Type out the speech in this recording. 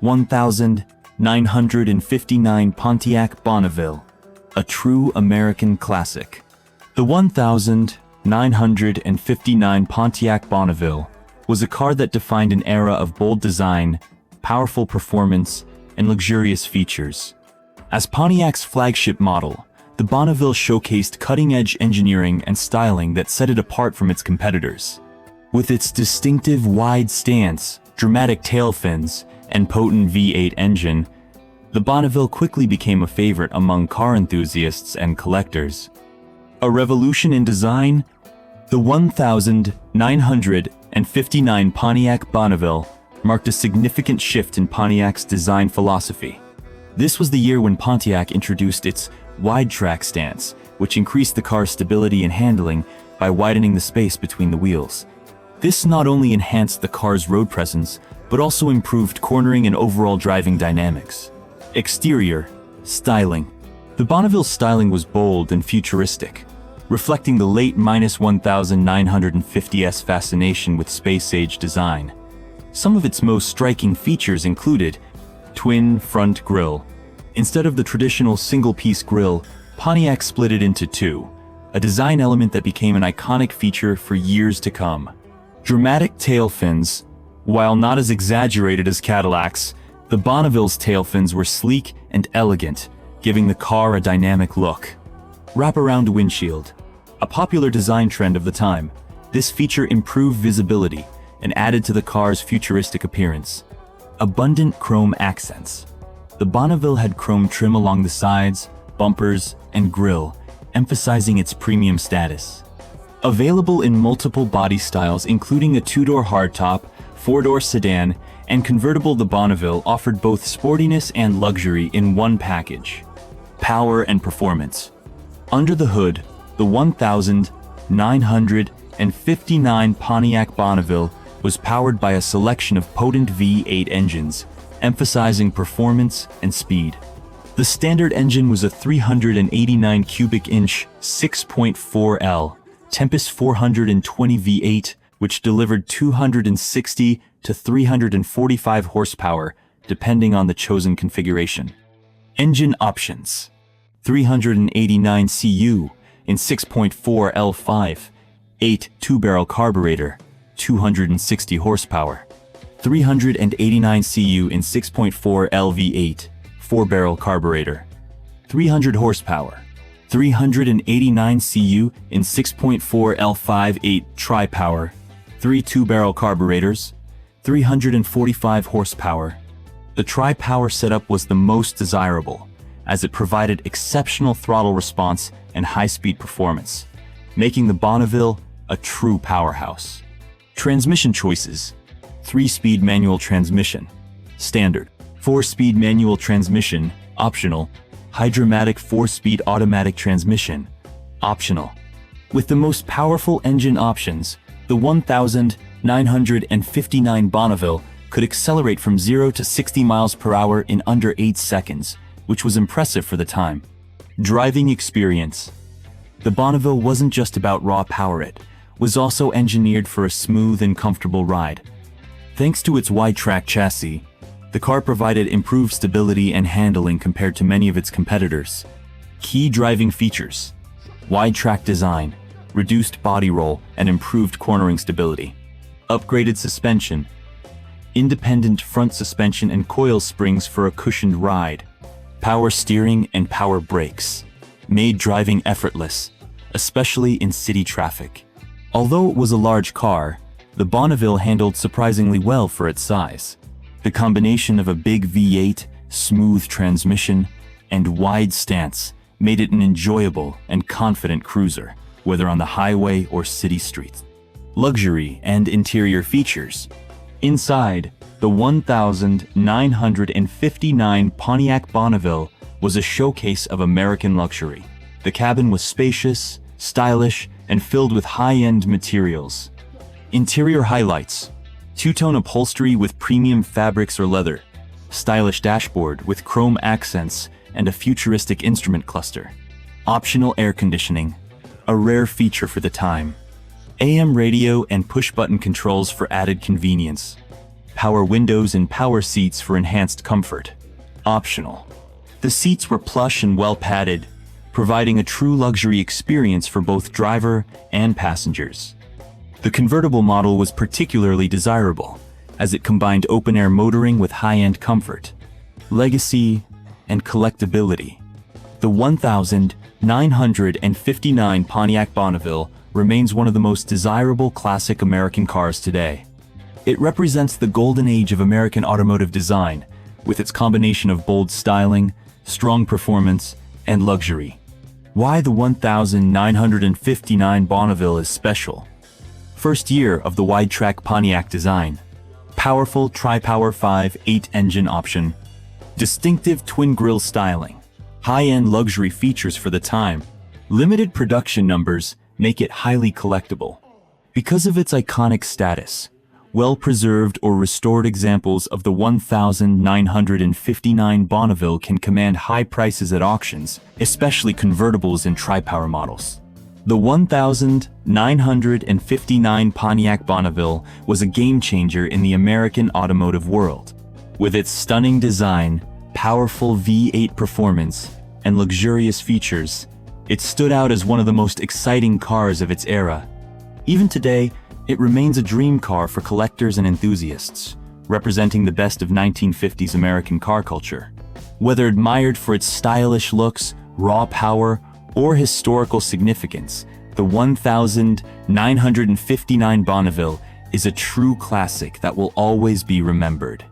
1959 Pontiac Bonneville, a true American classic. The 1959 Pontiac Bonneville was a car that defined an era of bold design, powerful performance, and luxurious features. As Pontiac's flagship model, the Bonneville showcased cutting-edge engineering and styling that set it apart from its competitors. With its distinctive wide stance, dramatic tail fins, and potent V8 engine, the Bonneville quickly became a favorite among car enthusiasts and collectors. A revolution in design, the 1959 Pontiac Bonneville marked a significant shift in Pontiac's design philosophy. This was the year when Pontiac introduced its wide-track stance, which increased the car's stability and handling by widening the space between the wheels. This not only enhanced the car's road presence, but also improved cornering and overall driving dynamics. Exterior styling. The Bonneville's styling was bold and futuristic, reflecting the late 1950s fascination with space-age design. Some of its most striking features included twin front grille. Instead of the traditional single-piece grille, Pontiac split it into two, a design element that became an iconic feature for years to come. Dramatic tail fins. While not as exaggerated as Cadillac's, the Bonneville's tail fins were sleek and elegant, giving the car a dynamic look. Wraparound windshield. A popular design trend of the time, this feature improved visibility and added to the car's futuristic appearance. Abundant chrome accents. The Bonneville had chrome trim along the sides, bumpers, and grille, emphasizing its premium status. Available in multiple body styles including a two-door hardtop, four-door sedan, and convertible, the Bonneville offered both sportiness and luxury in one package. Power and performance. Under the hood, the 1959 Pontiac Bonneville was powered by a selection of potent V8 engines, emphasizing performance and speed. The standard engine was a 389 cubic inch 6.4L Tempest 420 V8, which delivered 260 to 345 horsepower, depending on the chosen configuration. Engine options: 389 cu in 6.4 L5, 8 two-barrel carburetor, 260 horsepower. 389 cu in 6.4 LV8, 4-barrel carburetor, 300 horsepower. 389 cu in 6.4 L5-8 tri-power, 3 two-barrel carburetors, 345 horsepower. The tri-power setup was the most desirable, as it provided exceptional throttle response and high-speed performance, making the Bonneville a true powerhouse. Transmission choices: 3-speed manual transmission, standard; 4-speed manual transmission, optional; Hydromatic 4-speed automatic transmission, optional. With the most powerful engine options, the 1959 Bonneville could accelerate from 0 to 60 miles per hour in under 8 seconds, which was impressive for the time. Driving experience. The Bonneville wasn't just about raw power, it was also engineered for a smooth and comfortable ride. Thanks to its wide-track chassis, the car provided improved stability and handling compared to many of its competitors. Key driving features: wide-track design, reduced body roll, and improved cornering stability. Upgraded suspension, independent front suspension and coil springs for a cushioned ride. Power steering and power brakes made driving effortless, especially in city traffic. Although it was a large car, the Bonneville handled surprisingly well for its size. The combination of a big V8, smooth transmission, and wide stance made it an enjoyable and confident cruiser, whether on the highway or city streets. Luxury and interior features. Inside, the 1959 Pontiac Bonneville was a showcase of American luxury. The cabin was spacious, stylish, and filled with high-end materials. Interior highlights: two-tone upholstery with premium fabrics or leather, stylish dashboard with chrome accents and a futuristic instrument cluster. Optional air conditioning, a rare feature for the time. AM radio and push-button controls for added convenience. power windows and power seats for enhanced comfort. Optional. The seats were plush and well padded, providing a true luxury experience for both driver and passengers. The convertible model was particularly desirable, as it combined open-air motoring with high-end comfort, legacy, and collectibility. The 1959 Pontiac Bonneville remains one of the most desirable classic American cars today. It represents the golden age of American automotive design, with its combination of bold styling, strong performance, and luxury. Why the 1959 Bonneville is special. First year of the wide-track Pontiac design. Powerful Tri-Power 5.8 engine option. Distinctive twin-grille styling. High-end luxury features for the time. Limited production numbers make it highly collectible. Because of its iconic status, well-preserved or restored examples of the 1959 Bonneville can command high prices at auctions, especially convertibles and tri-power models. The 1959 Pontiac Bonneville was a game-changer in the American automotive world. With its stunning design, powerful V8 performance, and luxurious features, it stood out as one of the most exciting cars of its era. Even today, it remains a dream car for collectors and enthusiasts, representing the best of 1950s American car culture. Whether admired for its stylish looks, raw power, or historical significance, the 1959 Bonneville is a true classic that will always be remembered.